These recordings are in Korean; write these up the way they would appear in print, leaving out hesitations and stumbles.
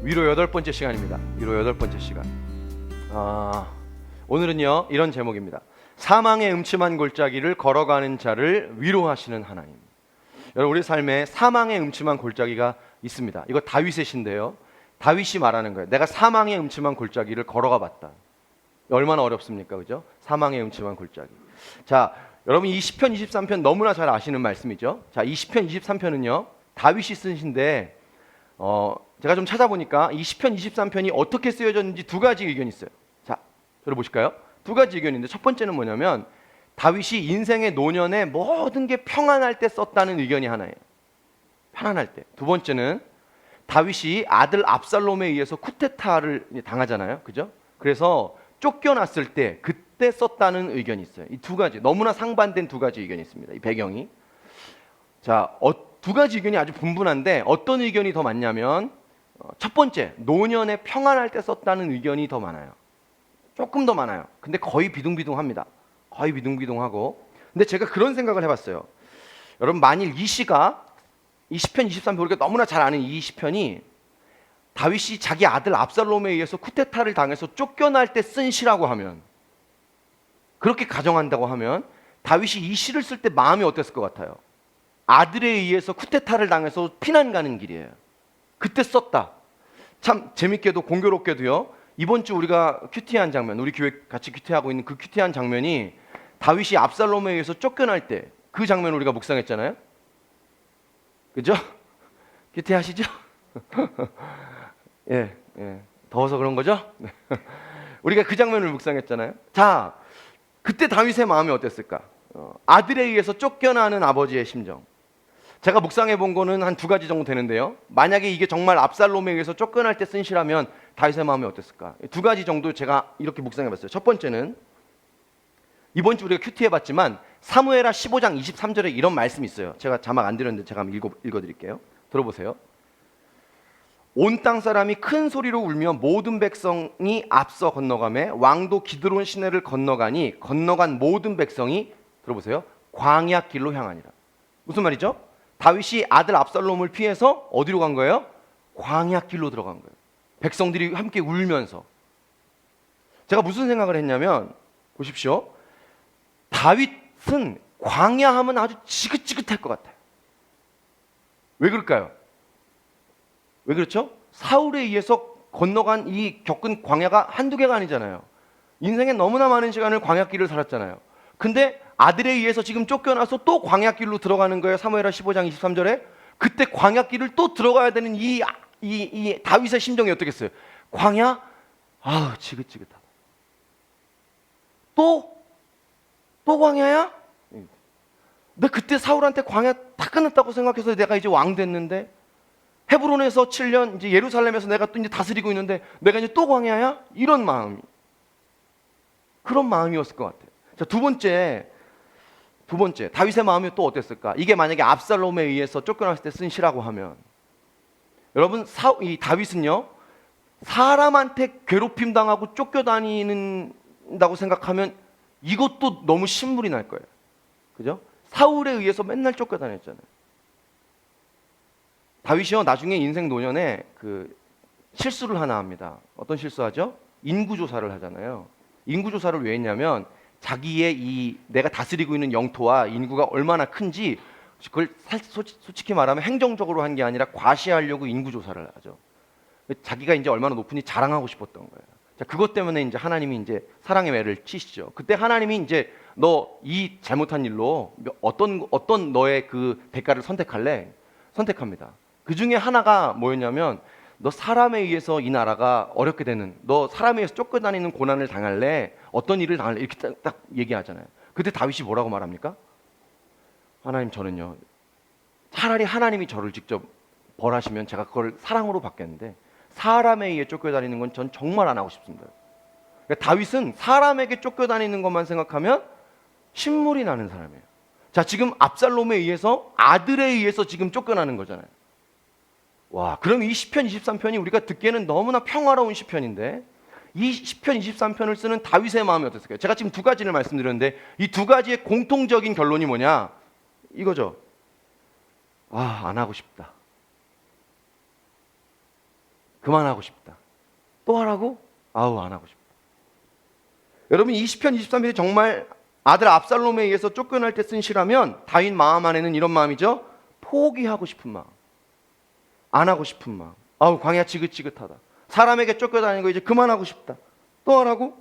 위로 8번째 시간입니다. 위로 8번째 시간. 오늘은요 이런 제목입니다. 사망의 음침한 골짜기를 걸어가는 자를 위로하시는 하나님. 여러분, 우리 삶에 사망의 음침한 골짜기가 있습니다. 이거 다윗의 시인데요, 다윗이 말하는 거예요. 내가 사망의 음침한 골짜기를 걸어가 봤다. 얼마나 어렵습니까? 그죠? 사망의 음침한 골짜기. 자, 여러분, 이 시편 23편 너무나 잘 아시는 말씀이죠. 자, 이 시편 23편은요 다윗이 쓴 시인데 제가 좀 찾아보니까 이 시편 23편이 어떻게 쓰여졌는지 두 가지 의견이 있어요. 자, 들어보실까요? 두 가지 의견인데, 첫 번째는 뭐냐면 다윗이 인생의 노년에 모든 게 평안할 때 썼다는 의견이 하나예요. 편안할 때. 두 번째는 다윗이 아들 압살롬에 의해서 쿠데타를 당하잖아요. 그죠? 그래서 쫓겨났을 때 그때 썼다는 의견이 있어요. 이 두 가지, 너무나 상반된 두 가지 의견이 있습니다. 이 배경이. 자, 두 가지 의견이 아주 분분한데 어떤 의견이 더 많냐면 첫 번째, 노년에 평안할 때 썼다는 의견이 더 많아요. 조금 더 많아요. 근데 거의 비둥비둥합니다. 거의 비둥비둥하고. 근데 제가 그런 생각을 해봤어요. 여러분, 만일 이 시가 이 시편 23편, 우리가 너무나 잘 아는 이 시편이 다윗이 자기 아들 압살롬에 의해서 쿠데타를 당해서 쫓겨날 때 쓴 시라고 하면, 그렇게 가정한다고 하면 다윗이 이 시를 쓸 때 마음이 어땠을 것 같아요? 아들에 의해서 쿠데타를 당해서 피난 가는 길이에요. 그때 썼다. 참 재밌게도 공교롭게도요, 이번 주 우리가 큐티한 장면, 우리 교회 같이 큐티하고 있는 그 큐티한 장면이 다윗이 압살롬에 의해서 쫓겨날 때 그 장면을 우리가 묵상했잖아요. 그죠? 큐티하시죠? 예, 더워서 그런 거죠? 우리가 그 장면을 묵상했잖아요. 자, 그때 다윗의 마음이 어땠을까? 아들에 의해서 쫓겨나는 아버지의 심정. 제가 묵상해 본 거는 한 두 가지 정도 되는데요, 만약에 이게 정말 압살롬에 의해서 쫓겨날 때 쓴 시라면 다윗의 마음이 어땠을까? 두 가지 정도 제가 이렇게 묵상해 봤어요. 첫 번째는 이번 주 우리가 큐티해 봤지만 사무엘하 15장 23절에 이런 말씀이 있어요. 제가 자막 안 드렸는데 제가 한번 읽어드릴게요. 들어보세요. 온 땅 사람이 큰 소리로 울며 모든 백성이 앞서 건너가매 왕도 기드론 시내를 건너가니 건너간 모든 백성이, 들어보세요, 광야 길로 향하니라. 무슨 말이죠? 다윗이 아들 압살롬을 피해서 어디로 간 거예요? 광야 길로 들어간 거예요. 백성들이 함께 울면서. 제가 무슨 생각을 했냐면, 보십시오, 다윗은 광야 하면 아주 지긋지긋할 것 같아요. 왜 그럴까요? 왜 그렇죠? 사울에 의해서 건너간 이 겪은 광야가 한두 개가 아니잖아요. 인생에 너무나 많은 시간을 광야길을 살았잖아요. 근데 아들에 의해서 지금 쫓겨나서 또 광야길로 들어가는 거예요. 사무엘하 15장 23절에. 그때 광야길을 또 들어가야 되는 이 다윗의 심정이 어떻겠어요? 광야? 아우, 지긋지긋하다. 또 광야야? 나 그때 사울한테 광야 다 끝났다고 생각해서 내가 이제 왕 됐는데, 헤브론에서 7년, 이제 예루살렘에서 내가 또 이제 다스리고 있는데 내가 이제 또 광야야? 이런 마음이, 그런 마음이었을 것 같아요. 자, 두 번째, 다윗의 마음이 또 어땠을까? 이게 만약에 압살롬에 의해서 쫓겨났을 때 쓴 시라고 하면, 여러분, 이 다윗은요, 사람한테 괴롭힘 당하고 쫓겨다닌다고 생각하면 이것도 너무 신물이 날 거예요. 그죠? 사울에 의해서 맨날 쫓겨다녔잖아요. 다윗이요, 나중에 인생 노년에 그 실수를 하나 합니다. 어떤 실수하죠? 인구조사를 하잖아요. 인구조사를 왜 했냐면 자기의 내가 다스리고 있는 영토와 인구가 얼마나 큰지, 그걸 솔직히 말하면 행정적으로 한 게 아니라 과시하려고 인구조사를 하죠. 자기가 이제 얼마나 높은지 자랑하고 싶었던 거예요. 자, 그것 때문에 이제 하나님이 이제 사랑의 매를 치시죠. 그때 하나님이 이제 너 이 잘못한 일로 어떤 너의 그 대가를 선택할래? 선택합니다. 그 중에 하나가 뭐였냐면, 너 사람에 의해서 이 나라가 어렵게 되는, 너 사람에 의해서 쫓겨다니는 고난을 당할래? 어떤 일을 당할래? 이렇게 딱 얘기하잖아요. 그때 다윗이 뭐라고 말합니까? 하나님, 저는요, 차라리 하나님이 저를 직접 벌하시면 제가 그걸 사랑으로 받겠는데 사람에 의해 쫓겨다니는 건 전 정말 안 하고 싶습니다. 그러니까 다윗은 사람에게 쫓겨다니는 것만 생각하면 신물이 나는 사람이에요. 자, 지금 압살롬에 의해서, 아들에 의해서 지금 쫓겨나는 거잖아요. 와, 그럼 이 시편 23편이 우리가 듣기에는 너무나 평화로운 시편인데, 이 시편 23편을 쓰는 다윗의 마음이 어땠을까요? 제가 지금 두 가지를 말씀드렸는데 이 두 가지의 공통적인 결론이 뭐냐? 이거죠. 안 하고 싶다. 그만하고 싶다. 또 하라고? 아우, 안 하고 싶다. 여러분, 이 시편 23편이 정말 아들 압살롬에 의해서 쫓겨날 때 쓴 시라면 다윗 마음 안에는 이런 마음이죠. 포기하고 싶은 마음, 안 하고 싶은 마음. 아우, 광야 지긋지긋하다. 사람에게 쫓겨다니는 거 이제 그만하고 싶다. 또 하라고?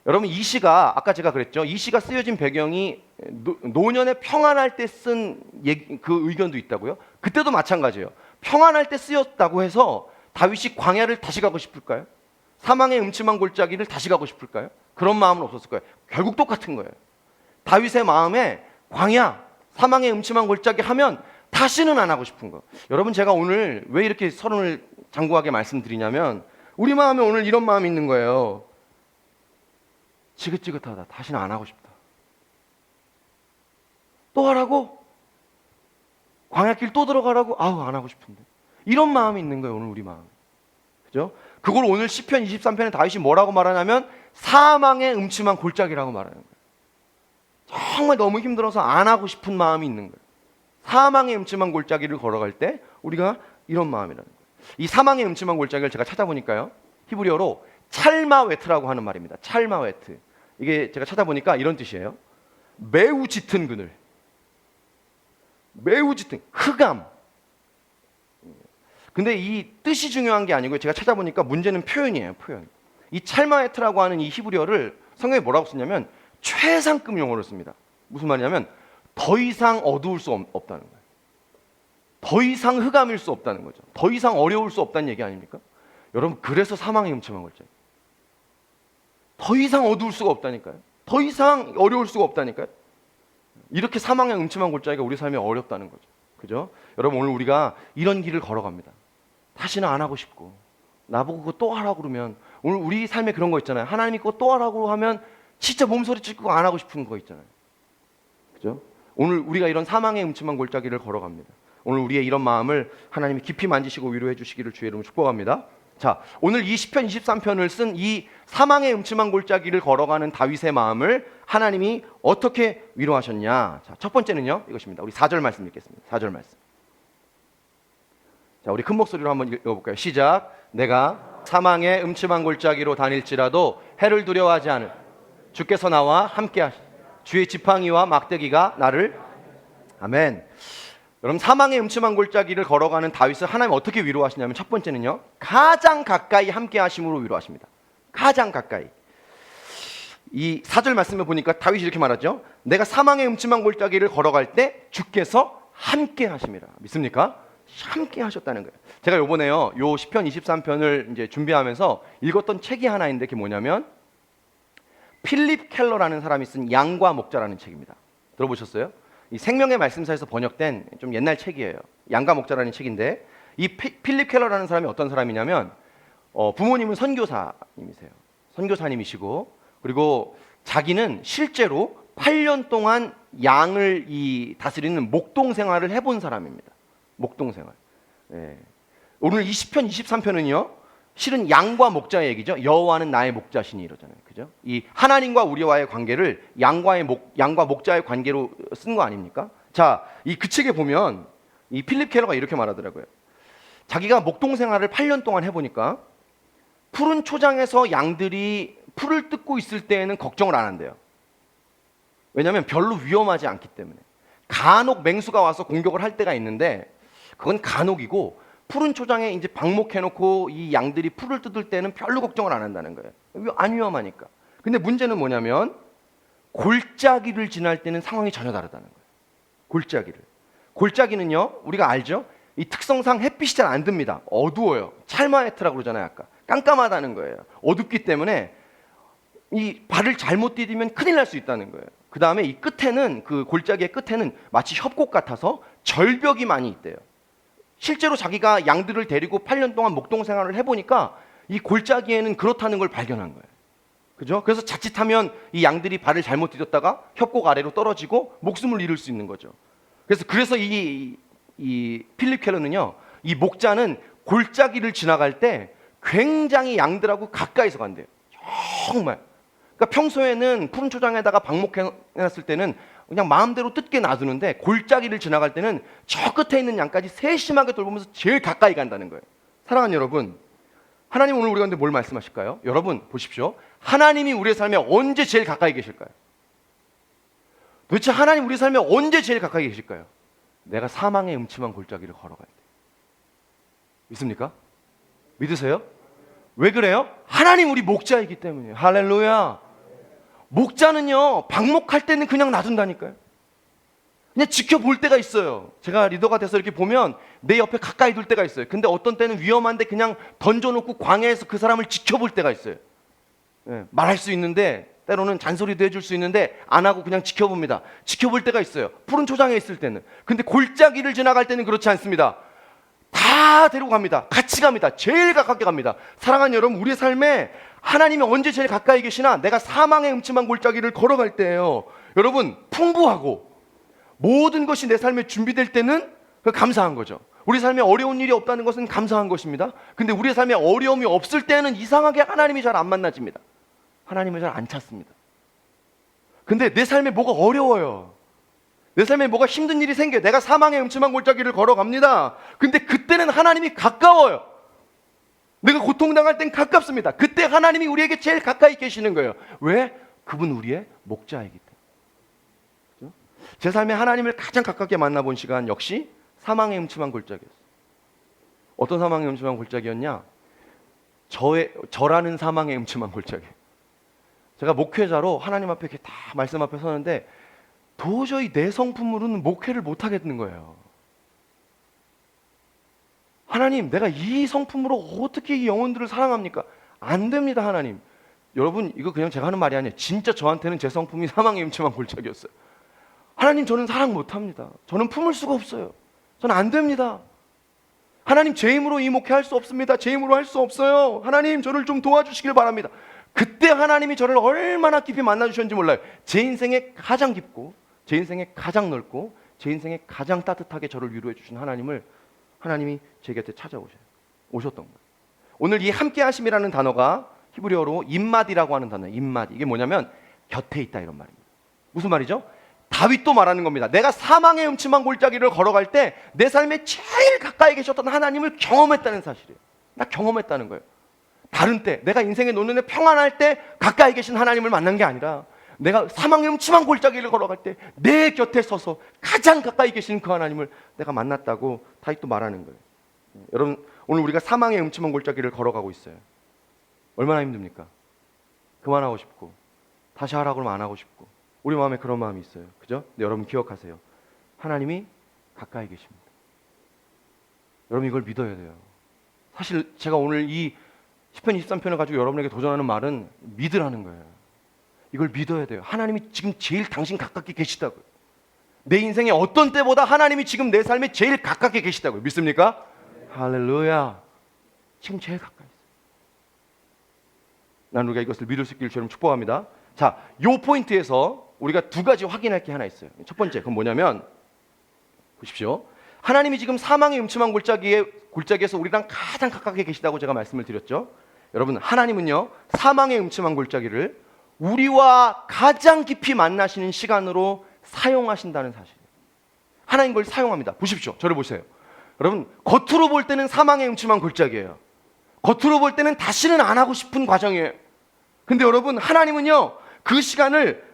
여러분, 이 시가 아까 제가 그랬죠. 이 시가 쓰여진 배경이 노년에 평안할 때 쓴 그 의견도 있다고요. 그때도 마찬가지예요. 평안할 때 쓰였다고 해서 다윗이 광야를 다시 가고 싶을까요? 사망의 음침한 골짜기를 다시 가고 싶을까요? 그런 마음은 없었을 거예요. 결국 똑같은 거예요. 다윗의 마음에 광야, 사망의 음침한 골짜기 하면 다시는 안 하고 싶은 거. 여러분, 제가 오늘 왜 이렇게 서론을 장구하게 말씀드리냐면 우리 마음에 오늘 이런 마음이 있는 거예요. 지긋지긋하다. 다시는 안 하고 싶다. 또 하라고? 광야길 또 들어가라고? 아우, 안 하고 싶은데. 이런 마음이 있는 거예요, 오늘 우리 마음. 그죠? 그걸 오늘 시편 23편에 다윗이 뭐라고 말하냐면 사망의 음침한 골짜기라고 말하는 거예요. 정말 너무 힘들어서 안 하고 싶은 마음이 있는 거예요. 사망의 음침한 골짜기를 걸어갈 때 우리가 이런 마음이라는 거예요. 이 사망의 음침한 골짜기를 제가 찾아보니까요, 히브리어로 찰마웨트라고 하는 말입니다. 찰마웨트. 이게 제가 찾아보니까 이런 뜻이에요. 매우 짙은 그늘, 매우 짙은 흑암. 근데 이 뜻이 중요한 게 아니고요, 제가 찾아보니까 문제는 표현이에요. 표현. 이 찰마웨트라고 하는 이 히브리어를 성경에 뭐라고 쓰냐면 최상급 용어로 씁니다. 무슨 말이냐면 더 이상 어두울 수 없다는 거예요. 더 이상 흑암일 수 없다는 거죠. 더 이상 어려울 수 없다는 얘기 아닙니까? 여러분, 그래서 사망의 음침한 골짜기. 더 이상 어두울 수가 없다니까요. 더 이상 어려울 수가 없다니까요. 이렇게 사망의 음침한 골짜기가 우리 삶에 어렵다는 거죠. 그죠? 여러분, 오늘 우리가 이런 길을 걸어갑니다. 다시는 안 하고 싶고, 나보고 그거 또 하라고 그러면, 오늘 우리 삶에 그런 거 있잖아요. 하나님이 그거 또 하라고 하면 진짜 몸소리 찢고 안 하고 싶은 거 있잖아요. 그죠? 오늘 우리가 이런 사망의 음침한 골짜기를 걸어갑니다. 오늘 우리의 이런 마음을 하나님이 깊이 만지시고 위로해 주시기를 주의 이름으로 축복합니다. 자, 오늘 이 시편 23편을 쓴 이 사망의 음침한 골짜기를 걸어가는 다윗의 마음을 하나님이 어떻게 위로하셨냐? 자, 첫 번째는요, 이것입니다. 우리 4절 말씀 읽겠습니다. 4절 말씀. 자, 우리 큰 목소리로 한번 읽어볼까요? 시작. 내가 사망의 음침한 골짜기로 다닐지라도 해를 두려워하지 않을 주께서 나와 함께 하시. 주의 지팡이와 막대기가 나를. 아멘. 여러분, 사망의 음침한 골짜기를 걸어가는 다윗을 하나님 어떻게 위로하시냐면 첫 번째는요, 가장 가까이 함께 하심으로 위로하십니다. 가장 가까이. 이 4절 말씀을 보니까 다윗이 이렇게 말하죠. 내가 사망의 음침한 골짜기를 걸어갈 때 주께서 함께 하십니다. 믿습니까? 함께 하셨다는 거예요. 제가 요번에요, 요 시편 23편을 이제 준비하면서 읽었던 책이 하나 있는데 그게 뭐냐면 필립 켈러라는 사람이 쓴 양과 목자라는 책입니다. 들어보셨어요? 이 생명의 말씀사에서 번역된 좀 옛날 책이에요. 양과 목자라는 책인데 이 필립 켈러라는 사람이 어떤 사람이냐면 부모님은 선교사님이세요. 선교사님이시고 그리고 자기는 실제로 8년 동안 양을 다스리는 목동 생활을 해본 사람입니다. 목동 생활. 예. 오늘 이 시편 23편은요. 실은 양과 목자의 얘기죠. 여호와는 나의 목자시니 이러잖아요. 그죠? 이 하나님과 우리와의 관계를 양과 목자의 관계로 쓴 거 아닙니까? 자, 그 책에 보면 이 필립 켈러가 이렇게 말하더라고요. 자기가 목동 생활을 8년 동안 해보니까 푸른 초장에서 양들이 풀을 뜯고 있을 때에는 걱정을 안 한대요. 왜냐하면 별로 위험하지 않기 때문에. 간혹 맹수가 와서 공격을 할 때가 있는데 그건 간혹이고 푸른 초장에 이제 방목해놓고 이 양들이 풀을 뜯을 때는 별로 걱정을 안 한다는 거예요. 안 위험하니까. 근데 문제는 뭐냐면 골짜기를 지날 때는 상황이 전혀 다르다는 거예요. 골짜기를. 골짜기는요, 우리가 알죠? 이 특성상 햇빛이 잘 안 듭니다. 어두워요. 찰마에트라고 그러잖아요. 아까 깜깜하다는 거예요. 어둡기 때문에 이 발을 잘못 디디면 큰일 날 수 있다는 거예요. 그 다음에 이 끝에는, 그 골짜기의 끝에는 마치 협곡 같아서 절벽이 많이 있대요. 실제로 자기가 양들을 데리고 8년 동안 목동 생활을 해보니까 이 골짜기에는 그렇다는 걸 발견한 거예요. 그죠? 그래서 자칫하면 이 양들이 발을 잘못 디뎠다가 협곡 아래로 떨어지고 목숨을 잃을 수 있는 거죠. 그래서 이 필립 켈러는요, 이 목자는 골짜기를 지나갈 때 굉장히 양들하고 가까이서 간대요. 정말. 그러니까 평소에는 푸른 초장에다가 방목해놨을 때는 그냥 마음대로 뜯게 놔두는데 골짜기를 지나갈 때는 저 끝에 있는 양까지 세심하게 돌보면서 제일 가까이 간다는 거예요. 사랑하는 여러분, 하나님 오늘 우리 가운데 뭘 말씀하실까요? 여러분 보십시오. 하나님이 우리의 삶에 언제 제일 가까이 계실까요? 도대체 하나님 우리 삶에 언제 제일 가까이 계실까요? 내가 사망의 음침한 골짜기를 걸어갈 때. 믿습니까? 믿으세요? 왜 그래요? 하나님 우리 목자이기 때문이에요. 할렐루야. 목자는요, 방목할 때는 그냥 놔둔다니까요. 그냥 지켜볼 때가 있어요. 제가 리더가 돼서 이렇게 보면 내 옆에 가까이 둘 때가 있어요. 근데 어떤 때는 위험한데 그냥 던져놓고 광야에서 그 사람을 지켜볼 때가 있어요. 예, 말할 수 있는데 때로는 잔소리도 해줄 수 있는데 안 하고 그냥 지켜봅니다. 지켜볼 때가 있어요. 푸른 초장에 있을 때는. 근데 골짜기를 지나갈 때는 그렇지 않습니다. 다 데리고 갑니다. 같이 갑니다. 제일 가깝게 갑니다. 사랑하는 여러분, 우리의 삶에 하나님이 언제 제일 가까이 계시나? 내가 사망의 음침한 골짜기를 걸어갈 때예요. 여러분, 풍부하고 모든 것이 내 삶에 준비될 때는 감사한 거죠. 우리 삶에 어려운 일이 없다는 것은 감사한 것입니다. 근데 우리의 삶에 어려움이 없을 때는 이상하게 하나님이 잘 안 만나집니다. 하나님을 잘 안 찾습니다. 근데 내 삶에 뭐가 어려워요. 내 삶에 뭐가 힘든 일이 생겨요. 내가 사망의 음침한 골짜기를 걸어갑니다. 근데 그때는 하나님이 가까워요. 내가 고통당할 땐 가깝습니다. 그때 하나님이 우리에게 제일 가까이 계시는 거예요. 왜? 그분 우리의 목자이기 때문에. 제 삶에 하나님을 가장 가깝게 만나본 시간 역시 사망의 음침한 골짜기였어요. 어떤 사망의 음침한 골짜기였냐? 저라는 사망의 음침한 골짜기. 제가 목회자로 하나님 앞에 이렇게 다 말씀 앞에 서는데 도저히 내 성품으로는 목회를 못 하겠는 거예요. 하나님, 내가 이 성품으로 어떻게 이 영혼들을 사랑합니까? 안 됩니다, 하나님. 여러분, 이거 그냥 제가 하는 말이 아니에요. 진짜 저한테는 제 성품이 사망의 음침한 골짜기였어요. 하나님, 저는 사랑 못 합니다. 저는 품을 수가 없어요. 저는 안 됩니다. 하나님, 제 힘으로 이 목회 할 수 없습니다. 제 힘으로 할 수 없어요. 하나님, 저를 좀 도와주시길 바랍니다. 그때 하나님이 저를 얼마나 깊이 만나주셨는지 몰라요. 제 인생에 가장 깊고, 제 인생에 가장 넓고, 제 인생에 가장 따뜻하게 저를 위로해 주신 하나님이 제 곁에 오셨던 거예요. 오늘 이 함께 하심이라는 단어가 히브리어로 임마디라고 하는 단어예요. 임마디. 이게 뭐냐면 곁에 있다 이런 말입니다. 무슨 말이죠? 다윗도 말하는 겁니다. 내가 사망의 음침한 골짜기를 걸어갈 때 내 삶에 제일 가까이 계셨던 하나님을 경험했다는 사실이에요. 나 경험했다는 거예요. 다른 때, 내가 인생의 노년에 평안할 때 가까이 계신 하나님을 만난 게 아니라 내가 사망의 음침한 골짜기를 걸어갈 때 내 곁에 서서 가장 가까이 계시는 그 하나님을 내가 만났다고 다윗도 말하는 거예요. 여러분, 오늘 우리가 사망의 음침한 골짜기를 걸어가고 있어요. 얼마나 힘듭니까? 그만하고 싶고 다시 하라고 그러면 안 하고 싶고 우리 마음에 그런 마음이 있어요. 그죠? 근데 여러분 기억하세요. 하나님이 가까이 계십니다. 여러분 이걸 믿어야 돼요. 사실 제가 오늘 이 10편 23편을 가지고 여러분에게 도전하는 말은 믿으라는 거예요. 이걸 믿어야 돼요. 하나님이 지금 제일 당신 가깝게 계시다고요. 내 인생의 어떤 때보다 하나님이 지금 내 삶에 제일 가깝게 계시다고요. 믿습니까? 할렐루야. 지금 제일 가까이 있어요. 나는 우리가 이것을 믿을 수 있기를 주님 축복합니다. 자, 요 포인트에서 우리가 두 가지 확인할 게 하나 있어요. 첫 번째, 그건 뭐냐면 보십시오. 하나님이 지금 사망의 음침한 골짜기에서 우리랑 가장 가깝게 계시다고 제가 말씀을 드렸죠. 여러분, 하나님은요 사망의 음침한 골짜기를 우리와 가장 깊이 만나시는 시간으로 사용하신다는 사실이에요. 하나님 그걸 사용합니다. 보십시오. 저를 보세요. 여러분, 겉으로 볼 때는 사망의 음침한 골짜기예요. 겉으로 볼 때는 다시는 안 하고 싶은 과정이에요. 근데 여러분, 하나님은요 그 시간을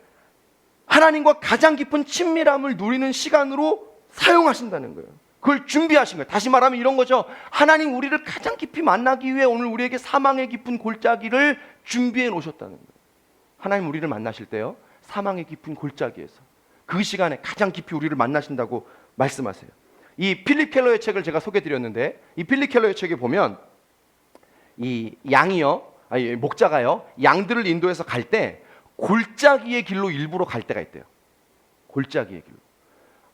하나님과 가장 깊은 친밀함을 누리는 시간으로 사용하신다는 거예요. 그걸 준비하신 거예요. 다시 말하면 이런 거죠. 하나님 우리를 가장 깊이 만나기 위해 오늘 우리에게 사망의 깊은 골짜기를 준비해 놓으셨다는 거예요. 하나님 우리를 만나실 때요 사망의 깊은 골짜기에서 그 시간에 가장 깊이 우리를 만나신다고 말씀하세요. 이 필립 켈러의 책을 제가 소개드렸는데 이 필립 켈러의 책에 보면 이 목자가요 양들을 인도해서 갈 때 골짜기의 길로 일부러 갈 때가 있대요. 골짜기의 길로.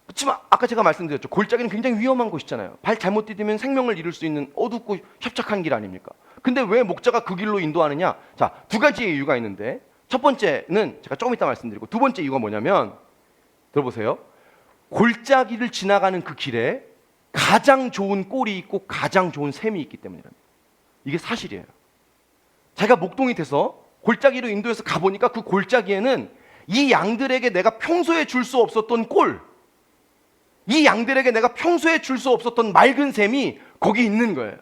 그렇지만 아까 제가 말씀드렸죠. 골짜기는 굉장히 위험한 곳이잖아요. 발 잘못 디디면 생명을 잃을 수 있는 어둡고 협착한 길 아닙니까? 근데 왜 목자가 그 길로 인도하느냐? 자, 두 가지의 이유가 있는데 첫 번째는 제가 조금 이따 말씀드리고 두 번째 이유가 뭐냐면 들어보세요. 골짜기를 지나가는 그 길에 가장 좋은 꼴이 있고 가장 좋은 샘이 있기 때문이랍니다. 이게 사실이에요. 제가 목동이 돼서 골짜기로 인도해서 가보니까 그 골짜기에는 이 양들에게 내가 평소에 줄 수 없었던 꼴, 이 양들에게 내가 평소에 줄 수 없었던 맑은 샘이 거기 있는 거예요.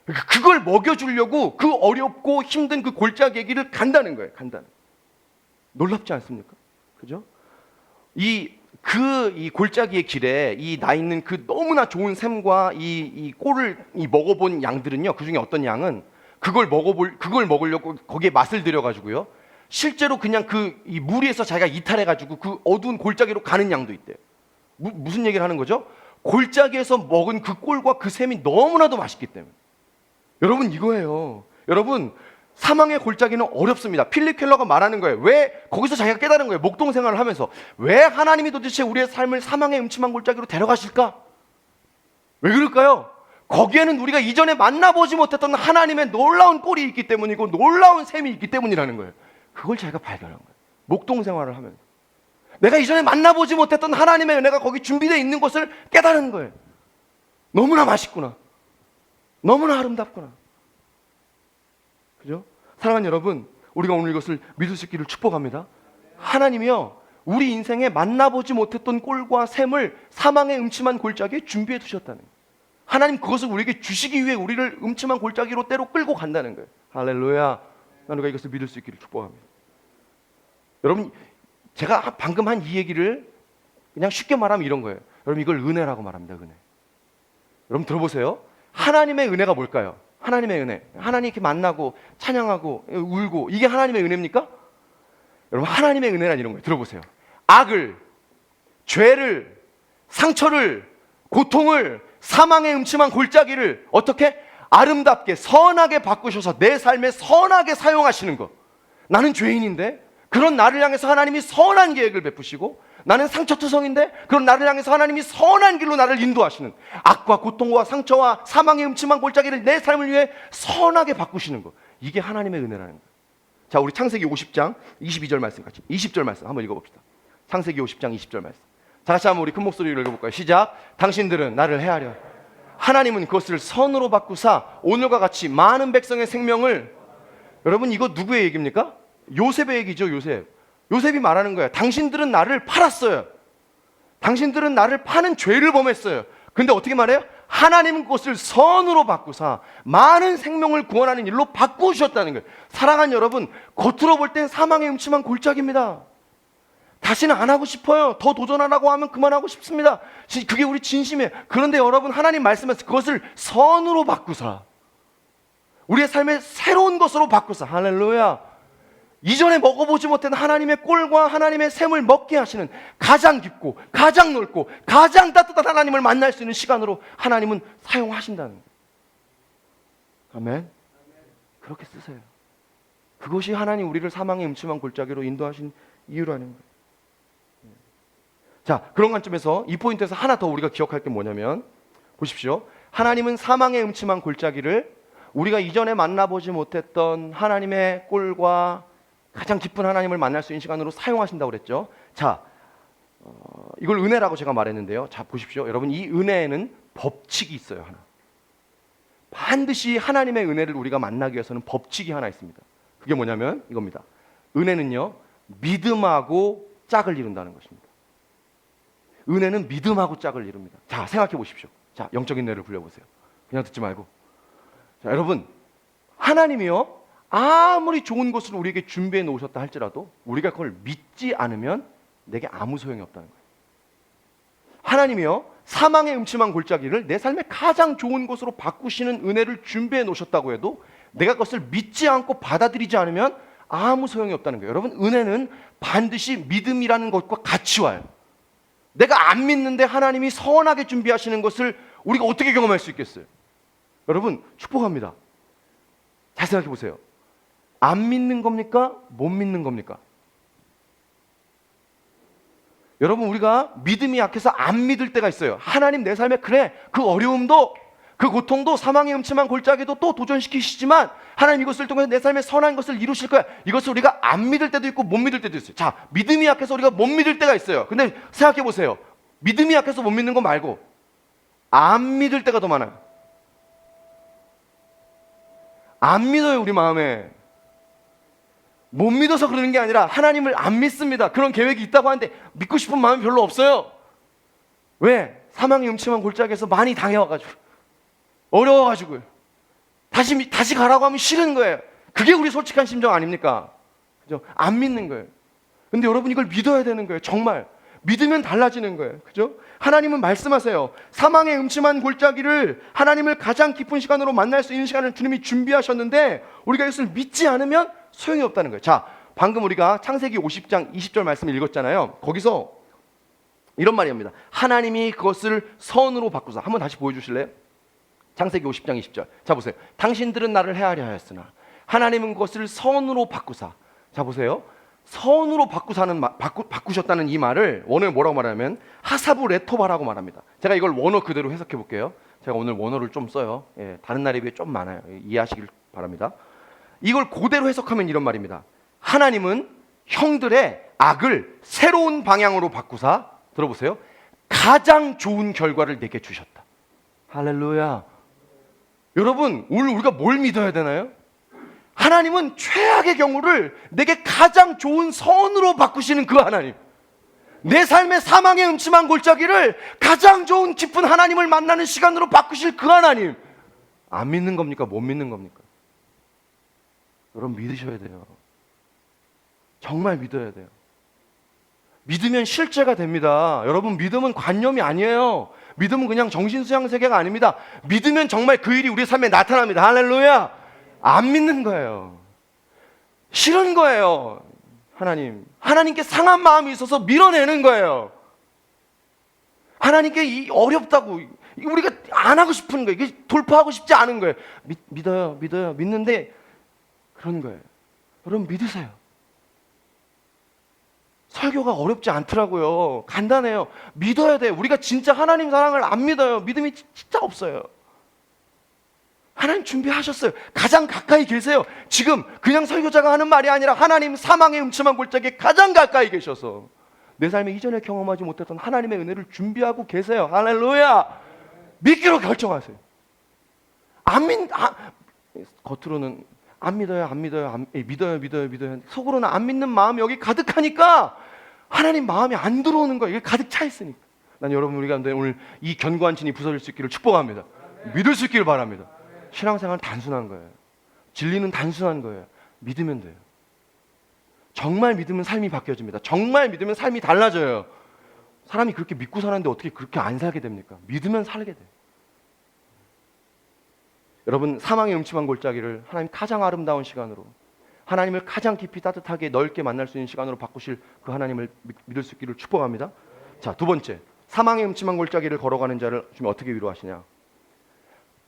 그걸 먹여주려고 그 어렵고 힘든 그 골짜기의 길을 간다는 거예요. 간다는. 놀랍지 않습니까? 그죠? 이 골짜기의 길에 나 있는 그 너무나 좋은 샘과 이 꼴을 먹어본 양들은요, 그 중에 어떤 양은 그걸 먹으려고 거기에 맛을 들여가지고요, 실제로 그냥 이 무리에서 자기가 이탈해가지고 그 어두운 골짜기로 가는 양도 있대요. 무슨 얘기를 하는 거죠? 골짜기에서 먹은 그 꼴과 그 샘이 너무나도 맛있기 때문에. 여러분, 이거예요. 여러분, 사망의 골짜기는 어렵습니다. 필립 켈러가 말하는 거예요. 왜 거기서 자기가 깨달은 거예요. 목동 생활을 하면서 왜 하나님이 도대체 우리의 삶을 사망의 음침한 골짜기로 데려가실까? 왜 그럴까요? 거기에는 우리가 이전에 만나보지 못했던 하나님의 놀라운 꼴이 있기 때문이고 놀라운 셈이 있기 때문이라는 거예요. 그걸 자기가 발견한 거예요. 목동 생활을 하면서 내가 이전에 만나보지 못했던 하나님의 은혜가 거기 준비되어 있는 것을 깨달은 거예요. 너무나 맛있구나. 너무나 아름답구나. 그죠? 사랑하는 여러분, 우리가 오늘 이것을 믿을 수 있기를 축복합니다. 하나님이요, 우리 인생에 만나보지 못했던 꼴과 셈을 사망의 음침한 골짜기에 준비해 두셨다는 거예요. 하나님 그것을 우리에게 주시기 위해 우리를 음침한 골짜기로 때로 끌고 간다는 거예요. 할렐루야. 우리가 이것을 믿을 수 있기를 축복합니다. 여러분, 제가 방금 한 이 얘기를 그냥 쉽게 말하면 이런 거예요. 여러분, 이걸 은혜라고 말합니다. 은혜. 여러분 들어보세요. 하나님의 은혜가 뭘까요? 하나님의 은혜. 하나님 이렇게 만나고 찬양하고 울고, 이게 하나님의 은혜입니까? 여러분, 하나님의 은혜란 이런 거예요. 들어보세요. 악을, 죄를, 상처를, 고통을, 사망의 음침한 골짜기를 어떻게 아름답게 선하게 바꾸셔서 내 삶에 선하게 사용하시는 것. 나는 죄인인데 그런 나를 향해서 하나님이 선한 계획을 베푸시고, 나는 상처투성인데 그런 나를 향해서 하나님이 선한 길로 나를 인도하시는, 악과 고통과 상처와 사망의 음침한 골짜기를 내 삶을 위해 선하게 바꾸시는 것. 이게 하나님의 은혜라는 거예요. 자, 우리 창세기 50장 22절 말씀 같이 20절 말씀 한번 읽어봅시다. 창세기 50장 20절 말씀. 자, 같이 한번 우리 큰 목소리로 읽어볼까요? 시작. 당신들은 나를 해하려 하나님은 그것을 선으로 바꾸사 오늘과 같이 많은 백성의 생명을. 여러분, 이거 누구의 얘기입니까? 요셉의 얘기죠. 요셉이 말하는 거예요. 당신들은 나를 팔았어요. 당신들은 나를 파는 죄를 범했어요. 근데 어떻게 말해요? 하나님은 그것을 선으로 바꾸사 많은 생명을 구원하는 일로 바꾸셨다는 거예요. 사랑하는 여러분, 겉으로 볼 땐 사망의 음침한 골짜기입니다. 다시는 안 하고 싶어요. 더 도전하라고 하면 그만하고 싶습니다. 그게 우리 진심이에요. 그런데 여러분, 하나님 말씀에서 그것을 선으로 바꾸사 우리의 삶의 새로운 것으로 바꾸사. 할렐루야. 이전에 먹어보지 못한 하나님의 꼴과 하나님의 샘을 먹게 하시는 가장 깊고 가장 넓고 가장 따뜻한 하나님을 만날 수 있는 시간으로 하나님은 사용하신다는 거예요. 아멘. 그렇게 쓰세요. 그것이 하나님 우리를 사망의 음침한 골짜기로 인도하신 이유라는 거예요. 자, 그런 관점에서 이 포인트에서 하나 더 우리가 기억할 게 뭐냐면, 보십시오. 하나님은 사망의 음침한 골짜기를 우리가 이전에 만나보지 못했던 하나님의 꼴과 가장 깊은 하나님을 만날 수 있는 시간으로 사용하신다고 그랬죠. 자, 이걸 은혜라고 제가 말했는데요. 자, 보십시오. 여러분, 이 은혜에는 법칙이 있어요. 하나. 반드시 하나님의 은혜를 우리가 만나기 위해서는 법칙이 하나 있습니다. 그게 뭐냐면 이겁니다. 은혜는요, 믿음하고 짝을 이룬다는 것입니다. 은혜는 믿음하고 짝을 이룹니다. 자, 생각해 보십시오. 자, 영적인 은혜를 불려보세요. 그냥 듣지 말고. 자, 여러분, 하나님이요, 아무리 좋은 것을 우리에게 준비해 놓으셨다 할지라도 우리가 그걸 믿지 않으면 내게 아무 소용이 없다는 거예요. 하나님이요, 사망의 음침한 골짜기를 내 삶의 가장 좋은 곳으로 바꾸시는 은혜를 준비해 놓으셨다고 해도 내가 그것을 믿지 않고 받아들이지 않으면 아무 소용이 없다는 거예요. 여러분, 은혜는 반드시 믿음이라는 것과 같이 와요. 내가 안 믿는데 하나님이 선하게 준비하시는 것을 우리가 어떻게 경험할 수 있겠어요? 여러분, 축복합니다. 잘 생각해 보세요. 안 믿는 겁니까? 못 믿는 겁니까? 여러분, 우리가 믿음이 약해서 안 믿을 때가 있어요. 하나님 내 삶에 그래, 그 어려움도 그 고통도 사망의 음침한 골짜기도 또 도전시키시지만 하나님 이것을 통해서 내 삶에 선한 것을 이루실 거야. 이것을 우리가 안 믿을 때도 있고 못 믿을 때도 있어요. 자, 믿음이 약해서 우리가 못 믿을 때가 있어요. 근데 생각해 보세요. 믿음이 약해서 못 믿는 거 말고 안 믿을 때가 더 많아요. 안 믿어요. 우리 마음에 못 믿어서 그러는 게 아니라 하나님을 안 믿습니다. 그런 계획이 있다고 하는데 믿고 싶은 마음이 별로 없어요. 왜? 사망의 음침한 골짜기에서 많이 당해와가지고, 어려워가지고요. 다시 가라고 하면 싫은 거예요. 그게 우리 솔직한 심정 아닙니까? 그죠? 안 믿는 거예요. 근데 여러분 이걸 믿어야 되는 거예요. 정말 믿으면 달라지는 거예요. 그죠? 하나님은 말씀하세요. 사망의 음침한 골짜기를 하나님을 가장 깊은 시간으로 만날 수 있는 시간을 주님이 준비하셨는데 우리가 이것을 믿지 않으면 소용이 없다는 거예요. 자, 방금 우리가 창세기 50장 20절 말씀을 읽었잖아요. 거기서 이런 말입니다. 하나님이 그것을 선으로 바꾸사. 한번 다시 보여주실래요? 창세기 50장 20절. 자, 보세요. 당신들은 나를 해하려 하였으나 하나님은 그것을 선으로 바꾸사. 자, 보세요. 선으로 바꾸셨다는 이 말을 원어에 뭐라고 말하냐면 하사부 레토바라고 말합니다. 제가 이걸 원어 그대로 해석해 볼게요. 제가 오늘 원어를 좀 써요. 예, 다른 날에 비해 좀 많아요. 이해하시길 바랍니다. 이걸 그대로 해석하면 이런 말입니다. 하나님은 형들의 악을 새로운 방향으로 바꾸사, 들어보세요, 가장 좋은 결과를 내게 주셨다. 할렐루야. 여러분, 오늘 우리가 뭘 믿어야 되나요? 하나님은 최악의 경우를 내게 가장 좋은 선으로 바꾸시는 그 하나님, 내 삶의 사망의 음침한 골짜기를 가장 좋은 깊은 하나님을 만나는 시간으로 바꾸실 그 하나님, 안 믿는 겁니까? 못 믿는 겁니까? 여러분 믿으셔야 돼요. 정말 믿어야 돼요. 믿으면 실제가 됩니다. 여러분 믿음은 관념이 아니에요. 믿음은 그냥 정신수양 세계가 아닙니다. 믿으면 정말 그 일이 우리 삶에 나타납니다. 할렐루야. 안 믿는 거예요. 싫은 거예요. 하나님께 상한 마음이 있어서 밀어내는 거예요. 하나님께 어렵다고, 우리가 안 하고 싶은 거예요. 이게 돌파하고 싶지 않은 거예요. 믿어요. 믿는데 그런 거예요. 여러분 믿으세요. 설교가 어렵지 않더라고요. 간단해요. 믿어야 돼요. 우리가 진짜 하나님 사랑을 안 믿어요. 믿음이 진짜 없어요. 하나님 준비하셨어요. 가장 가까이 계세요. 지금 그냥 설교자가 하는 말이 아니라 하나님 사망의 음침한 골짜기에 가장 가까이 계셔서 내 삶에 이전에 경험하지 못했던 하나님의 은혜를 준비하고 계세요. 할렐루야. 믿기로 결정하세요. 겉으로는 안 믿어요. 믿어요. 속으로는 안 믿는 마음이 여기 가득하니까 하나님 마음이 안 들어오는 거예요. 이게 가득 차 있으니까. 난 여러분 우리가 오늘 이 견고한 진이 부서질 수 있기를 축복합니다. 믿을 수 있기를 바랍니다. 신앙생활은 단순한 거예요. 진리는 단순한 거예요. 믿으면 돼요. 정말 믿으면 삶이 바뀌어집니다. 정말 믿으면 삶이 달라져요. 사람이 그렇게 믿고 사는데 어떻게 그렇게 안 살게 됩니까? 믿으면 살게 돼요. 여러분 사망의 음침한 골짜기를 하나님 가장 아름다운 시간으로, 하나님을 가장 깊이 따뜻하게 넓게 만날 수 있는 시간으로 바꾸실 그 하나님을 믿을 수 있기를 축복합니다. 자, 두 번째, 사망의 음침한 골짜기를 걸어가는 자를 주님 어떻게 위로하시냐?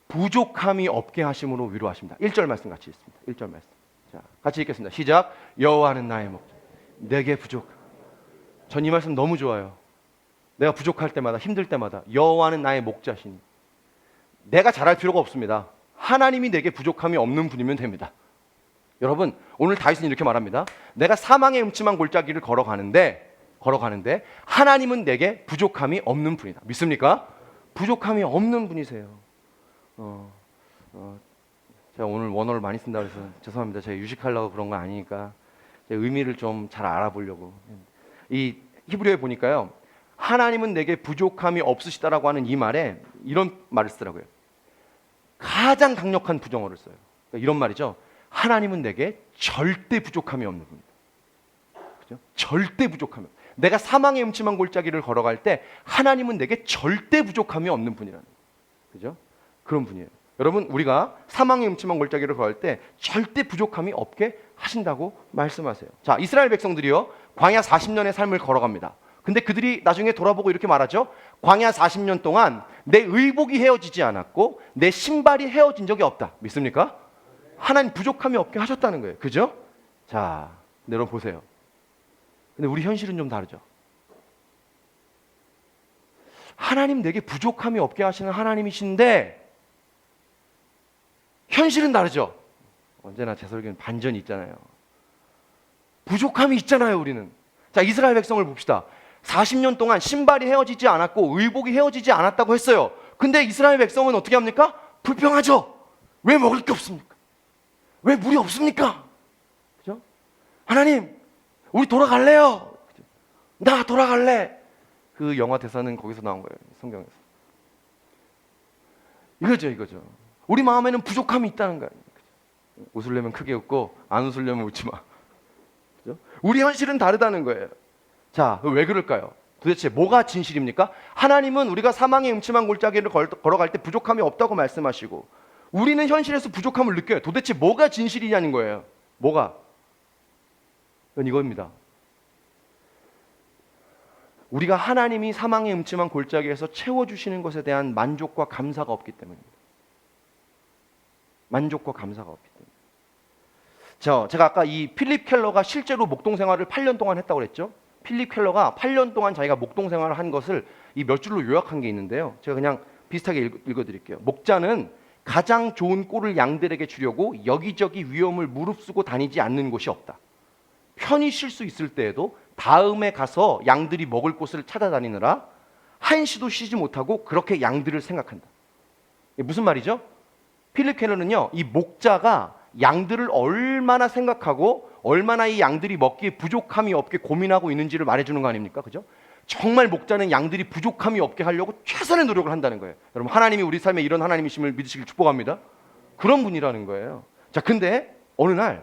부족함이 없게 하심으로 위로하십니다. 1절 말씀 같이 읽습니다. 1절 말씀. 자, 같이 읽겠습니다. 시작. 여호와는 나의 목자, 내게 부족. 전 이 말씀 너무 좋아요. 내가 부족할 때마다, 힘들 때마다 여호와는 나의 목자시니, 내가 잘할 필요가 없습니다. 하나님이 내게 부족함이 없는 분이면 됩니다. 여러분 오늘 다윗은 이렇게 말합니다. 내가 사망의 음침한 골짜기를 걸어가는데 하나님은 내게 부족함이 없는 분이다. 믿습니까? 부족함이 없는 분이세요. 제가 오늘 원어를 많이 쓴다고 해서 죄송합니다. 제가 유식하려고 그런 거 아니니까 의미를 좀 잘 알아보려고. 이 히브리어에 보니까요, 하나님은 내게 부족함이 없으시다라고 하는 이 말에 이런 말을 쓰더라고요. 가장 강력한 부정어를 써요. 그러니까 이런 말이죠. 하나님은 내게 절대 부족함이 없는 분이다. 그죠? 절대 부족함이. 내가 사망의 음침한 골짜기를 걸어갈 때 하나님은 내게 절대 부족함이 없는 분이라는 거예요. 그죠? 그런 분이에요. 여러분 우리가 사망의 음침한 골짜기를 걸어갈 때 절대 부족함이 없게 하신다고 말씀하세요. 자, 이스라엘 백성들이요, 광야 40년의 삶을 걸어갑니다. 근데 그들이 나중에 돌아보고 이렇게 말하죠. 광야 40년 동안 내 의복이 헤어지지 않았고 내 신발이 헤어진 적이 없다. 믿습니까? 하나님 부족함이 없게 하셨다는 거예요. 그죠? 자, 여러분 보세요. 근데 우리 현실은 좀 다르죠. 하나님 내게 부족함이 없게 하시는 하나님이신데 현실은 다르죠. 언제나 제 설교는 반전이 있잖아요. 부족함이 있잖아요, 우리는. 자, 이스라엘 백성을 봅시다. 40년 동안 신발이 헤어지지 않았고 의복이 헤어지지 않았다고 했어요. 근데 이스라엘 백성은 어떻게 합니까? 불평하죠. 왜 먹을 게 없습니까? 왜 물이 없습니까? 그죠? 하나님, 우리 돌아갈래요. 나 돌아갈래. 그 영화 대사는 거기서 나온 거예요, 성경에서. 이거죠. 우리 마음에는 부족함이 있다는 거예요. 웃으려면 크게 웃고 안 웃으려면 웃지 마. 그죠? 우리 현실은 다르다는 거예요. 자, 왜 그럴까요? 도대체 뭐가 진실입니까? 하나님은 우리가 사망의 음침한 골짜기를 걸어갈 때 부족함이 없다고 말씀하시고, 우리는 현실에서 부족함을 느껴요. 도대체 뭐가 진실이냐는 거예요. 뭐가? 그건 이겁니다. 우리가 하나님이 사망의 음침한 골짜기에서 채워주시는 것에 대한 만족과 감사가 없기 때문입니다. 만족과 감사가 없기 때문에. 제가 아까 이 필립 켈러가 실제로 목동 생활을 8년 동안 했다고 그랬죠. 필립 켈러가 8년 동안 자기가 목동 생활을 한 것을 이 몇 줄로 요약한 게 있는데요. 제가 그냥 비슷하게 읽어드릴게요. 목자는 가장 좋은 꼴을 양들에게 주려고 여기저기 위험을 무릅쓰고 다니지 않는 곳이 없다. 편히 쉴 수 있을 때에도 다음에 가서 양들이 먹을 곳을 찾아다니느라 한시도 쉬지 못하고 그렇게 양들을 생각한다. 이게 무슨 말이죠? 필립 켈러는요, 이 목자가 양들을 얼마나 생각하고 얼마나 이 양들이 먹기에 부족함이 없게 고민하고 있는지를 말해주는 거 아닙니까? 그죠? 정말 목자는 양들이 부족함이 없게 하려고 최선의 노력을 한다는 거예요. 여러분, 하나님이 우리 삶에 이런 하나님이심을 믿으시길 축복합니다. 그런 분이라는 거예요. 자, 근데 어느 날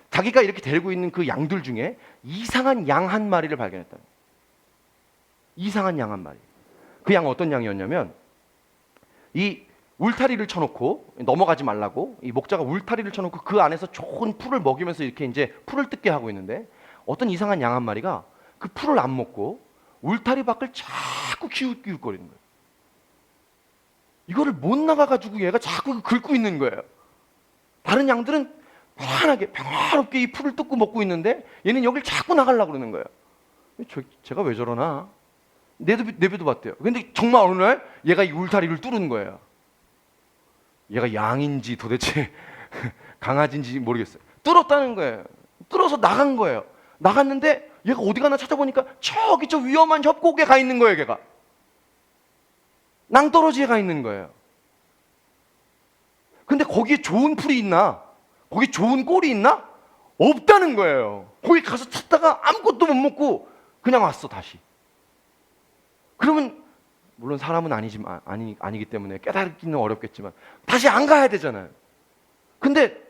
자기가 이렇게 데리고 있는 그 양들 중에 이상한 양 한 마리를 발견했다. 이상한 양 한 마리. 그 양은 어떤 양이었냐면, 이 울타리를 쳐놓고 넘어가지 말라고 이 목자가 울타리를 쳐놓고 그 안에서 좋은 풀을 먹이면서 이렇게 이제 풀을 뜯게 하고 있는데, 어떤 이상한 양 한 마리가 그 풀을 안 먹고 울타리 밖을 자꾸 기웃기웃거리는 거예요. 이거를 못 나가가지고 얘가 자꾸 긁고 있는 거예요. 다른 양들은 편안하게 평화롭게 이 풀을 뜯고 먹고 있는데 얘는 여길 자꾸 나가려고 그러는 거예요. 제가 왜 저러나 내비도 봤대요. 근데 정말 어느 날 얘가 이 울타리를 뚫은 거예요. 얘가 양인지 도대체 강아지인지 모르겠어요. 뚫었다는 거예요. 뚫어서 나간 거예요. 나갔는데 얘가 어디 가나 찾아보니까 저기 저 위험한 협곡에 가 있는 거예요. 걔가 낭떠러지에 가 있는 거예요. 근데 거기에 좋은 풀이 있나? 거기 좋은 꼴이 있나? 없다는 거예요. 거기 가서 찾다가 아무것도 못 먹고 그냥 왔어, 다시. 그러면 물론 사람은 아니기 때문에 깨닫기는 어렵겠지만 다시 안 가야 되잖아요. 근데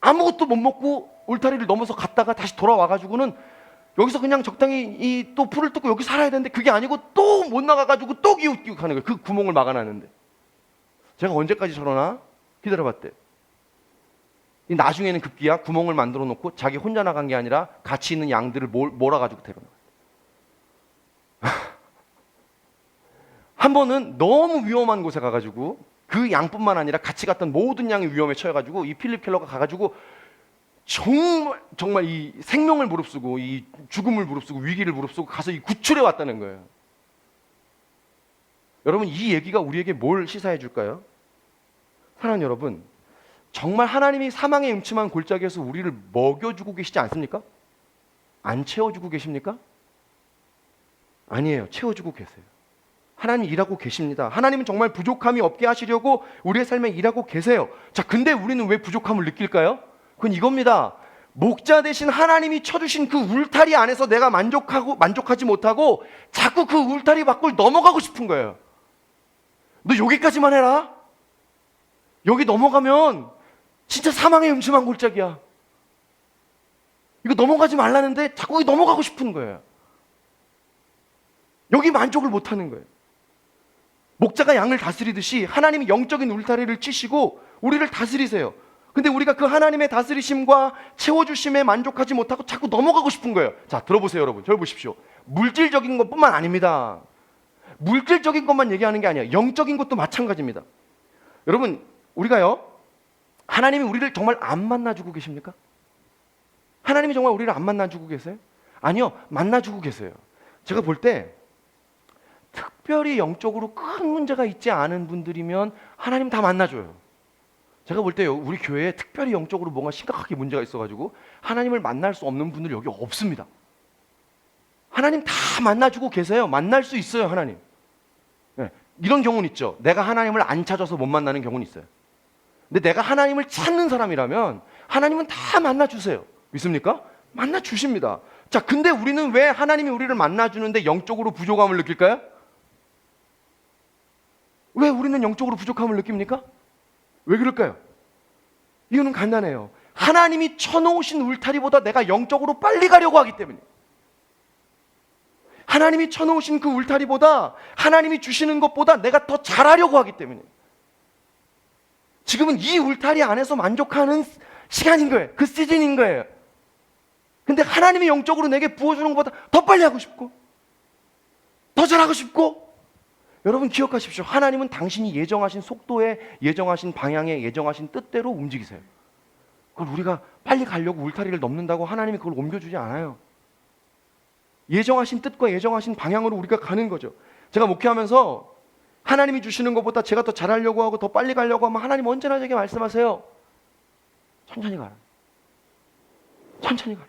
아무것도 못 먹고 울타리를 넘어서 갔다가 다시 돌아와가지고는 여기서 그냥 적당히 이 또 풀을 뜯고 여기 살아야 되는데 그게 아니고 또 못 나가가지고 또 기웃기웃 하는 거예요. 그 구멍을 막아놨는데. 제가 언제까지 저러나 기다려봤대. 나중에는 급기야 구멍을 만들어 놓고 자기 혼자 나간 게 아니라 같이 있는 양들을 몰아가지고 데려나가요. 한 번은 너무 위험한 곳에 가가지고 그 양뿐만 아니라 같이 갔던 모든 양이 위험에 처해가지고 이 필립 켈러가 가가지고 정말 이 생명을 무릅쓰고 이 죽음을 무릅쓰고 위기를 무릅쓰고 가서 이 구출해 왔다는 거예요. 여러분, 이 얘기가 우리에게 뭘 시사해 줄까요? 사랑하는 여러분, 정말 하나님이 사망의 음침한 골짜기에서 우리를 먹여주고 계시지 않습니까? 안 채워주고 계십니까? 아니에요. 채워주고 계세요. 하나님 일하고 계십니다. 하나님은 정말 부족함이 없게 하시려고 우리의 삶에 일하고 계세요. 자, 근데 우리는 왜 부족함을 느낄까요? 그건 이겁니다. 목자 대신 하나님이 쳐주신 그 울타리 안에서 내가 만족하지 못하고 자꾸 그 울타리 밖을 넘어가고 싶은 거예요. 너 여기까지만 해라. 여기 넘어가면 진짜 사망의 음침한 골짜기야. 이거 넘어가지 말라는데 자꾸 여기 넘어가고 싶은 거예요. 여기 만족을 못하는 거예요. 목자가 양을 다스리듯이 하나님이 영적인 울타리를 치시고 우리를 다스리세요. 근데 우리가 그 하나님의 다스리심과 채워주심에 만족하지 못하고 자꾸 넘어가고 싶은 거예요. 자, 들어보세요, 여러분. 저를 보십시오. 물질적인 것뿐만 아닙니다. 물질적인 것만 얘기하는 게 아니에요. 영적인 것도 마찬가지입니다. 여러분, 우리가요, 하나님이 우리를 정말 안 만나주고 계십니까? 하나님이 정말 우리를 안 만나주고 계세요? 아니요, 만나주고 계세요. 제가 볼 때 특별히 영적으로 큰 문제가 있지 않은 분들이면 하나님 다 만나줘요. 제가 볼 때 우리 교회에 특별히 영적으로 뭔가 심각하게 문제가 있어가지고 하나님을 만날 수 없는 분들 여기 없습니다. 하나님 다 만나주고 계세요. 만날 수 있어요, 하나님. 네, 이런 경우는 있죠. 내가 하나님을 안 찾아서 못 만나는 경우는 있어요. 근데 내가 하나님을 찾는 사람이라면 하나님은 다 만나주세요. 믿습니까? 만나주십니다. 자, 근데 우리는 왜 하나님이 우리를 만나주는데 영적으로 부족함을 느낄까요? 왜 우리는 영적으로 부족함을 느낍니까? 왜 그럴까요? 이유는 간단해요. 하나님이 쳐놓으신 울타리보다 내가 영적으로 빨리 가려고 하기 때문이에요. 하나님이 쳐놓으신 그 울타리보다, 하나님이 주시는 것보다 내가 더 잘하려고 하기 때문이에요. 지금은 이 울타리 안에서 만족하는 시간인 거예요. 그 시즌인 거예요. 근데 하나님이 영적으로 내게 부어주는 것보다 더 빨리 하고 싶고, 더 잘하고 싶고. 여러분 기억하십시오. 하나님은 당신이 예정하신 속도에, 예정하신 방향에, 예정하신 뜻대로 움직이세요. 그걸 우리가 빨리 가려고 울타리를 넘는다고 하나님이 그걸 옮겨주지 않아요. 예정하신 뜻과 예정하신 방향으로 우리가 가는 거죠. 제가 목회하면서 하나님이 주시는 것보다 제가 더 잘하려고 하고 더 빨리 가려고 하면 하나님 언제나 제게 말씀하세요. 천천히 가라. 천천히 가라.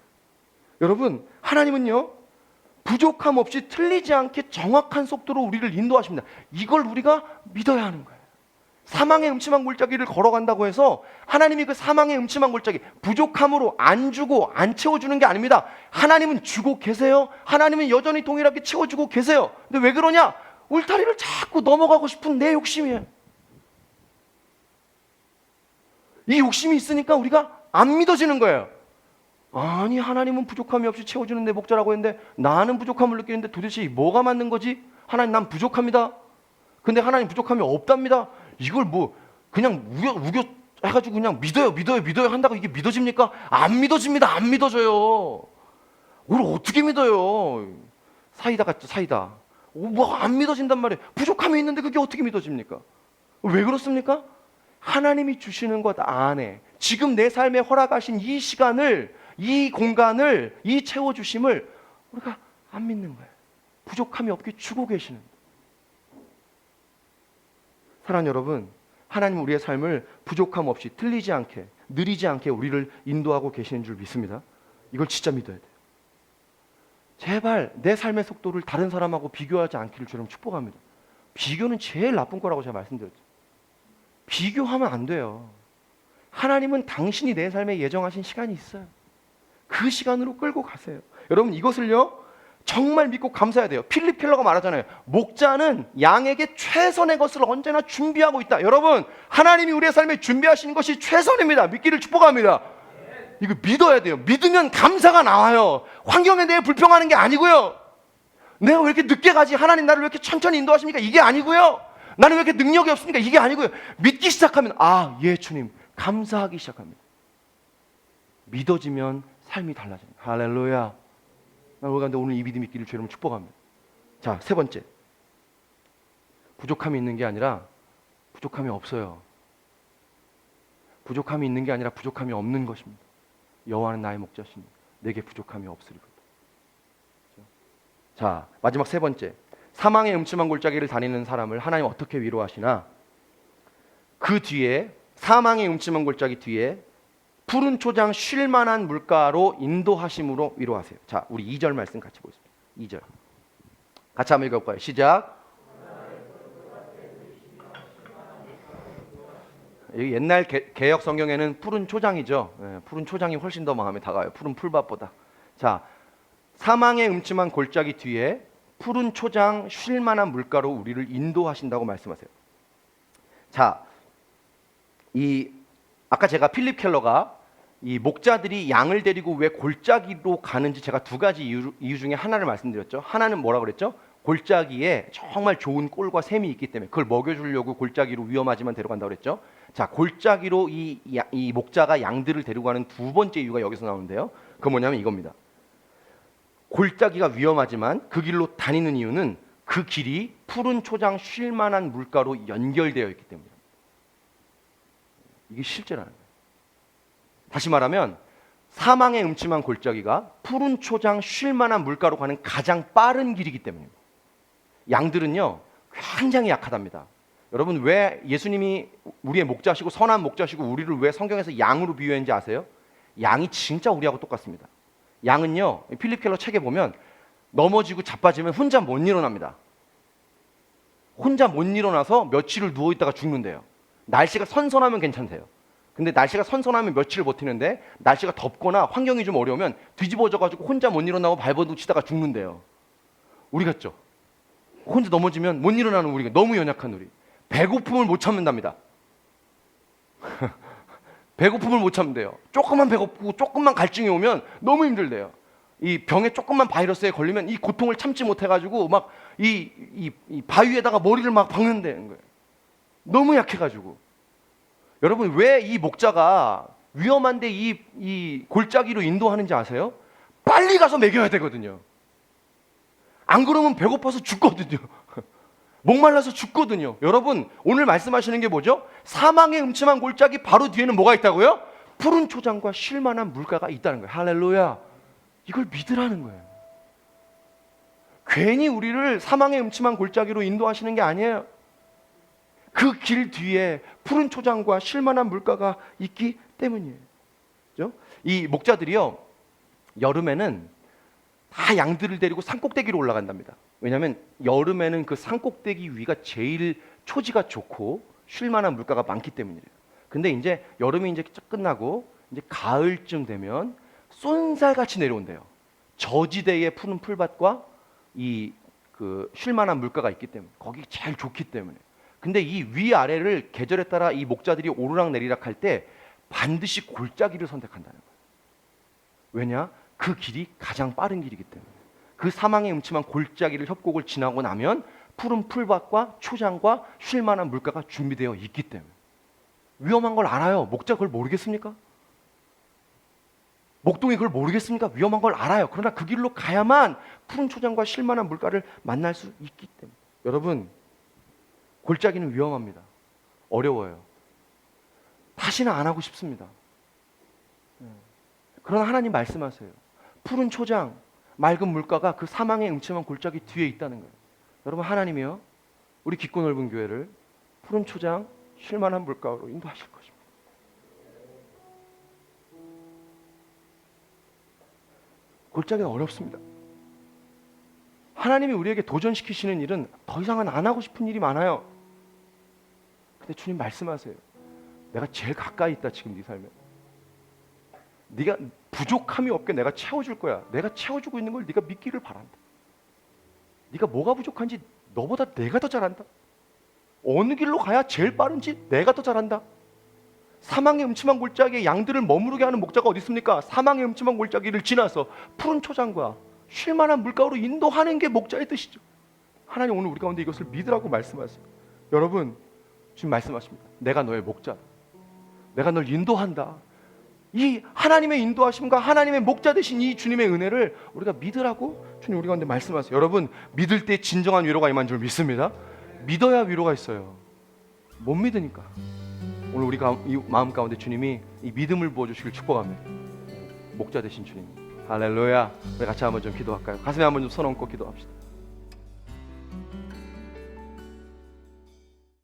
여러분, 하나님은요, 부족함 없이 틀리지 않게 정확한 속도로 우리를 인도하십니다. 이걸 우리가 믿어야 하는 거예요. 사망의 음침한 골짜기를 걸어간다고 해서 하나님이 그 사망의 음침한 골짜기, 부족함으로 안 주고 안 채워주는 게 아닙니다. 하나님은 주고 계세요. 하나님은 여전히 동일하게 채워주고 계세요. 근데 왜 그러냐? 울타리를 자꾸 넘어가고 싶은 내 욕심이에요. 이 욕심이 있으니까 우리가 안 믿어지는 거예요. 아니, 하나님은 부족함이 없이 채워주는 내 목자라고 했는데 나는 부족함을 느끼는데 도대체 뭐가 맞는 거지? 하나님, 난 부족합니다. 근데 하나님 부족함이 없답니다. 이걸 뭐 그냥 우겨 해가지고 그냥 믿어요 한다고 이게 믿어집니까? 안 믿어집니다. 안 믿어져요. 우리 어떻게 믿어요? 사이다 같죠, 사이다. 뭐 안 믿어진단 말이에요. 부족함이 있는데 그게 어떻게 믿어집니까? 왜 그렇습니까? 하나님이 주시는 것 안에 지금 내 삶에 허락하신 이 시간을, 이 공간을, 이 채워주심을 우리가 안 믿는 거예요. 부족함이 없게 주고 계시는 거예요. 사랑하는 여러분, 하나님은 우리의 삶을 부족함 없이, 틀리지 않게, 느리지 않게 우리를 인도하고 계시는 줄 믿습니다. 이걸 진짜 믿어야 돼요. 제발 내 삶의 속도를 다른 사람하고 비교하지 않기를 주님 축복합니다. 비교는 제일 나쁜 거라고 제가 말씀드렸죠. 비교하면 안 돼요. 하나님은 당신이 내 삶에 예정하신 시간이 있어요. 그 시간으로 끌고 가세요. 여러분, 이것을요 정말 믿고 감사해야 돼요. 필립 켈러가 말하잖아요. 목자는 양에게 최선의 것을 언제나 준비하고 있다. 여러분, 하나님이 우리의 삶에 준비하신 것이 최선입니다. 믿기를 축복합니다. 이거 믿어야 돼요. 믿으면 감사가 나와요. 환경에 대해 불평하는 게 아니고요. 내가 왜 이렇게 늦게 가지? 하나님 나를 왜 이렇게 천천히 인도하십니까? 이게 아니고요. 나는 왜 이렇게 능력이 없습니까? 이게 아니고요. 믿기 시작하면 예 주님, 감사하기 시작합니다. 믿어지면 삶이 달라집니다. 할렐루야. 우리가 오늘 이 믿음이 있기를 주님 축복합니다. 자, 세 번째, 부족함이 있는 게 아니라 부족함이 없어요. 부족함이 있는 게 아니라 부족함이 없는 것입니다. 여호와는 나의 목자시니 내게 부족함이 없으리로다. 자, 마지막 세 번째, 사망의 음침한 골짜기를 다니는 사람을 하나님 어떻게 위로하시나? 그 뒤에, 사망의 음침한 골짜기 뒤에 푸른 초장 쉴 만한 물가로 인도하심으로 위로하세요. 자, 우리 2절 말씀 같이 보겠습니다. 2절 같이 한번 읽어볼까요? 시작. 옛날 개역 성경에는 푸른 초장이죠. 푸른 초장이 훨씬 더 마음에 다가요. 푸른 풀밭보다. 자, 사망의 음침한 골짜기 뒤에 푸른 초장 쉴 만한 물가로 우리를 인도하신다고 말씀하세요. 자, 아까 제가 필립 켈러가 이 목자들이 양을 데리고 왜 골짜기로 가는지 제가 두 가지 이유 중에 하나를 말씀드렸죠. 하나는 뭐라 그랬죠? 골짜기에 정말 좋은 꼴과 샘이 있기 때문에 그걸 먹여주려고 골짜기로 위험하지만 데려간다고 그랬죠. 자, 골짜기로 이 목자가 양들을 데려가는 두 번째 이유가 여기서 나오는데요. 그 뭐냐면 이겁니다. 골짜기가 위험하지만 그 길로 다니는 이유는 그 길이 푸른 초장 쉴 만한 물가로 연결되어 있기 때문입니다. 이게 실제라는 거예요. 다시 말하면 사망의 음침한 골짜기가 푸른 초장 쉴 만한 물가로 가는 가장 빠른 길이기 때문입니다. 양들은요 굉장히 약하답니다. 여러분, 왜 예수님이 우리의 목자시고 선한 목자시고 우리를 왜 성경에서 양으로 비유했는지 아세요? 양이 진짜 우리하고 똑같습니다. 양은요, 필립 켈러 책에 보면 넘어지고 자빠지면 혼자 못 일어납니다. 혼자 못 일어나서 며칠을 누워있다가 죽는데요. 날씨가 선선하면 괜찮대요. 근데 날씨가 선선하면 며칠을 버티는데 날씨가 덥거나 환경이 좀 어려우면 뒤집어져가지고 혼자 못 일어나고 발버둥치다가 죽는데요. 우리 같죠? 혼자 넘어지면 못 일어나는 우리가, 너무 연약한 우리. 배고픔을 못 참는답니다. 배고픔을 못 참대요. 조금만 배고프고 조금만 갈증이 오면 너무 힘들대요. 이 병에 조금만 바이러스에 걸리면 이 고통을 참지 못해가지고 막 이 바위에다가 머리를 막 박는다는 거예요. 너무 약해가지고. 여러분, 왜 이 목자가 위험한데 이 골짜기로 인도하는지 아세요? 빨리 가서 먹여야 되거든요. 안 그러면 배고파서 죽거든요. 목말라서 죽거든요. 여러분, 오늘 말씀하시는 게 뭐죠? 사망의 음침한 골짜기 바로 뒤에는 뭐가 있다고요? 푸른 초장과 쉴만한 물가가 있다는 거예요. 할렐루야. 이걸 믿으라는 거예요. 괜히 우리를 사망의 음침한 골짜기로 인도하시는 게 아니에요. 그 길 뒤에 푸른 초장과 쉴만한 물가가 있기 때문이에요. 그렇죠? 이 목자들이요, 여름에는 다 양들을 데리고 산꼭대기로 올라간답니다. 왜냐하면 여름에는 그 산꼭대기 위가 제일 초지가 좋고 쉴만한 물가가 많기 때문이에요. 근데 이제 여름이 이제 끝나고 이제 가을쯤 되면 쏜살같이 내려온대요. 저지대의 푸른 풀밭과 이 그 쉴만한 물가가 있기 때문에, 거기 제일 좋기 때문에. 근데 이 위아래를 계절에 따라 이 목자들이 오르락 내리락 할 때 반드시 골짜기를 선택한다는 거예요. 왜냐? 그 길이 가장 빠른 길이기 때문에. 그 사망의 음침한 골짜기를 협곡을 지나고 나면 푸른 풀밭과 초장과 쉴만한 물가가 준비되어 있기 때문에. 위험한 걸 알아요. 목자 그걸 모르겠습니까? 목동이 그걸 모르겠습니까? 위험한 걸 알아요. 그러나 그 길로 가야만 푸른 초장과 쉴만한 물가를 만날 수 있기 때문에. 여러분, 골짜기는 위험합니다. 어려워요. 다시는 안 하고 싶습니다. 그러나 하나님 말씀하세요. 푸른 초장, 맑은 물가가 그 사망의 음침한 골짜기 뒤에 있다는 거예요. 여러분, 하나님이요, 우리 깊고 넓은 교회를 푸른 초장, 쉴만한 물가로 인도하실 것입니다. 골짜기는 어렵습니다. 하나님이 우리에게 도전시키시는 일은 더 이상은 안 하고 싶은 일이 많아요. 근데 주님 말씀하세요. 내가 제일 가까이 있다, 지금 네 삶에. 네가 부족함이 없게 내가 채워줄 거야. 내가 채워주고 있는 걸 네가 믿기를 바란다. 네가 뭐가 부족한지 너보다 내가 더 잘한다. 어느 길로 가야 제일 빠른지 내가 더 잘한다. 사망의 음침한 골짜기에 양들을 머무르게 하는 목자가 어디 있습니까? 사망의 음침한 골짜기를 지나서 푸른 초장과 쉴만한 물가로 인도하는 게 목자의 뜻이죠. 하나님 오늘 우리 가운데 이것을 믿으라고 말씀하세요. 여러분, 주님 말씀하십니다. 내가 너의 목자다. 내가 널 인도한다. 이 하나님의 인도하심과 하나님의 목자 되신 이 주님의 은혜를 우리가 믿으라고 주님 우리 가운데 말씀하세요. 여러분, 믿을 때 진정한 위로가 임한 줄 믿습니다. 믿어야 위로가 있어요. 못 믿으니까. 오늘 우리가 이 마음 가운데 주님이 이 믿음을 부어주시길 축복합니다. 목자 되신 주님, 할렐루야. 우리 같이 한번 좀 기도할까요? 가슴에 한번 좀 손 얹고 기도합시다.